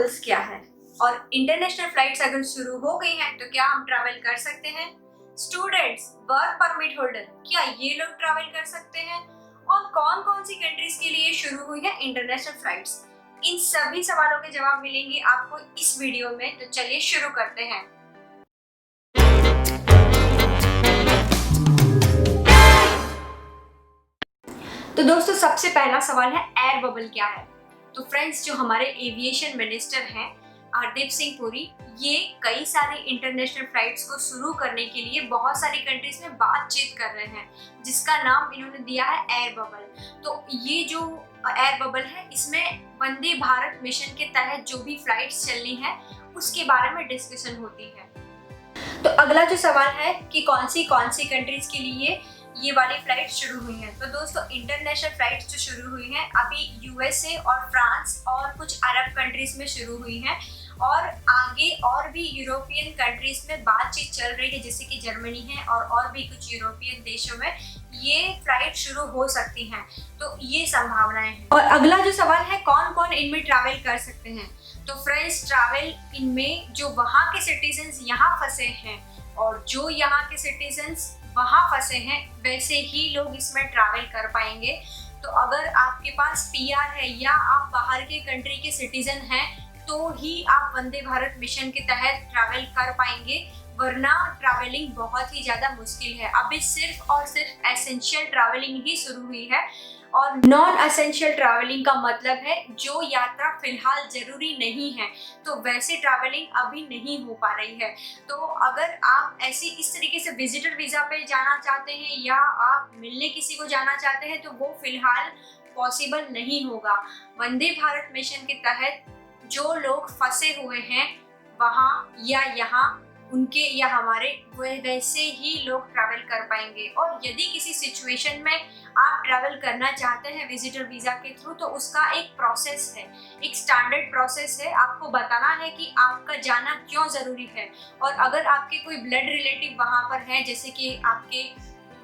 Bubbles क्या है और इंटरनेशनल फ्लाइट्स अगर शुरू हो गई हैं तो क्या हम ट्रैवल कर सकते हैं? स्टूडेंट्स, वर्क परमिट होल्डर, क्या ये लोग ट्रैवल कर सकते हैं? और कौन कौन सी कंट्रीज के लिए शुरू हुई है इंटरनेशनल फ्लाइट्स? इन सभी सवालों के जवाब मिलेंगे आपको इस वीडियो में, तो चलिए शुरू करते हैं। तो दोस्तों, सबसे पहला सवाल है एयर बबल क्या है? तो फ्रेंड्स, जो हमारे एविएशन मिनिस्टर हैं हरदीप सिंह पुरी, ये कई सारे इंटरनेशनल फ्लाइट्स को शुरू करने के लिए बहुत सारी कंट्रीज में बातचीत कर रहे हैं, जिसका नाम इन्होंने दिया है एयर बबल। तो ये जो एयर बबल है, इसमें वंदे भारत मिशन के तहत जो भी फ्लाइट्स चलनी है उसके बारे में डिस्कशन होती है। तो अगला जो सवाल है कि कौन सी कंट्रीज के लिए ये वाली फ्लाइट शुरू हुई है। तो दोस्तों, इंटरनेशनल फ्लाइट्स जो शुरू हुई हैं अभी यूएसए और फ्रांस और कुछ अरब कंट्रीज में शुरू हुई हैं, और आगे और भी यूरोपियन कंट्रीज में बातचीत चल रही है, जैसे कि जर्मनी है और भी कुछ यूरोपियन देशों में ये फ्लाइट शुरू हो सकती हैं। तो ये संभावनाएं हैं। और अगला जो सवाल है, कौन कौन इनमें ट्रैवल कर सकते हैं? तो फ्रेंड्स, ट्रैवल इनमें जो वहाँ के सिटीजन्स यहाँ फंसे हैं और जो यहाँ के सिटीजन्स वहाँ फंसे हैं, वैसे ही लोग इसमें ट्रैवल कर पाएंगे। तो अगर आपके पास पीआर है या आप बाहर के कंट्री के सिटीजन हैं, तो ही आप वंदे भारत मिशन के तहत ट्रैवल कर पाएंगे, वरना ट्रैवलिंग बहुत ही ज़्यादा मुश्किल है। अभी सिर्फ और सिर्फ एसेंशियल ट्रैवलिंग ही शुरू हुई है, और नॉन एसेंशियल ट्रैवलिंग का मतलब है जो यात्रा फिलहाल जरूरी नहीं है, तो वैसे ट्रैवलिंग अभी नहीं हो पा रही है। तो अगर आप इस तरीके से विजिटर वीज़ा पे जाना चाहते हैं या आप मिलने किसी को जाना चाहते हैं, तो वो फिलहाल पॉसिबल नहीं होगा। वंदे भारत मिशन के तहत जो लोग फंसे हुए हैं वहाँ या यहाँ, उनके या हमारे, वैसे ही लोग ट्रैवल कर पाएंगे। और यदि किसी सिचुएशन में आप ट्रैवल करना चाहते हैं विजिटर वीज़ा के थ्रू, तो उसका एक प्रोसेस है, एक स्टैंडर्ड प्रोसेस है। आपको बताना है कि आपका जाना क्यों ज़रूरी है। और अगर आपके कोई ब्लड रिलेटिव वहाँ पर हैं, जैसे कि आपके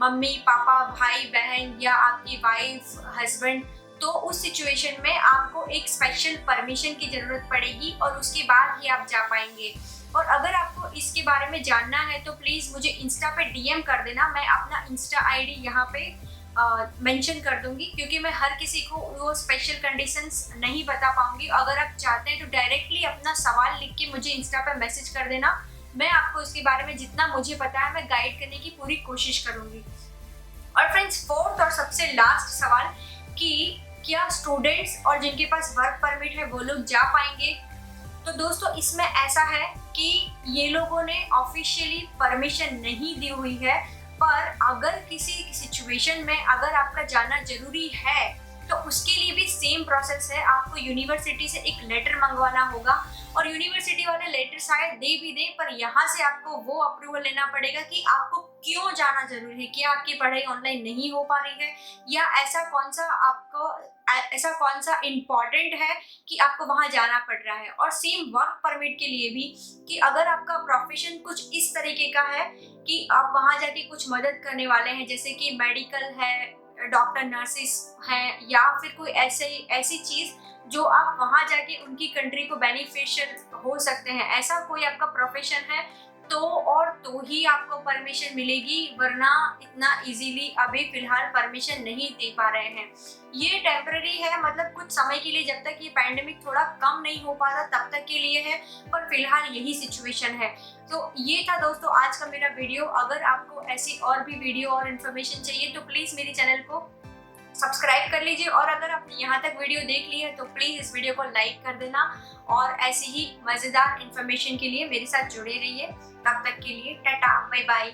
मम्मी पापा, भाई बहन या आपकी वाइफ, हस्बैंड, तो उस सिचुएशन में आपको एक स्पेशल परमिशन की ज़रूरत पड़ेगी और उसके बाद ही आप जा पाएंगे। और अगर आपको इसके बारे में जानना है तो प्लीज़ मुझे इंस्टा पे डीएम कर देना। मैं अपना इंस्टा आईडी यहाँ पे मेंशन कर दूंगी, क्योंकि मैं हर किसी को वो स्पेशल कंडीशंस नहीं बता पाऊंगी। अगर आप चाहते हैं तो डायरेक्टली अपना सवाल लिख के मुझे इंस्टा पे मैसेज कर देना। मैं आपको इसके बारे में जितना मुझे पता है मैं गाइड करने की पूरी कोशिश करूँगी। और फ्रेंड्स, फोर्थ और सबसे लास्ट सवाल कि क्या स्टूडेंट्स और जिनके पास वर्क परमिट है वो लोग जा पाएंगे? तो दोस्तों, इसमें ऐसा है कि ये लोगों ने ऑफिशियली परमिशन नहीं दी हुई है, पर अगर किसी सिचुएशन में अगर आपका जाना जरूरी है तो उसके लिए भी सेम प्रोसेस है। आपको यूनिवर्सिटी से एक लेटर मंगवाना होगा, और यूनिवर्सिटी वाले लेटर शायद दे भी दें, पर यहाँ से आपको वो अप्रूवल लेना पड़ेगा कि आपको क्यों जाना जरूरी है। क्या आपकी पढ़ाई ऑनलाइन नहीं हो पा रही है, या ऐसा कौन सा इम्पोर्टेंट है कि आपको वहाँ जाना पड़ रहा है। और सेम वर्क परमिट के लिए भी, कि अगर आपका प्रोफेशन कुछ इस तरीके का है कि आप वहाँ जाके कुछ मदद करने वाले हैं, जैसे कि मेडिकल है, डॉक्टर नर्सिस हैं, या फिर कोई ऐसी चीज़ जो आप वहाँ जाके उनकी कंट्री को बेनिफिशियल हो सकते हैं, ऐसा कोई आपका प्रोफेशन है तो ही आपको परमिशन मिलेगी, वरना इतना इजीली अभी फिलहाल परमिशन नहीं दे पा रहे हैं। ये टेम्पररी है, मतलब कुछ समय के लिए, जब तक ये पैंडेमिक थोड़ा कम नहीं हो पाता तब तक के लिए है, पर फिलहाल यही सिचुएशन है। तो ये था दोस्तों आज का मेरा वीडियो। अगर आपको ऐसी और भी वीडियो और इन्फॉर्मेशन चाहिए तो प्लीज़ मेरे चैनल को सब्सक्राइब कर लीजिए, और अगर आपने यहाँ तक वीडियो देख ली है तो प्लीज़ इस वीडियो को लाइक कर देना, और ऐसी ही मज़ेदार इन्फॉर्मेशन के लिए मेरे साथ जुड़े रहिए। तब तक के लिए टाटा, बाय बाय।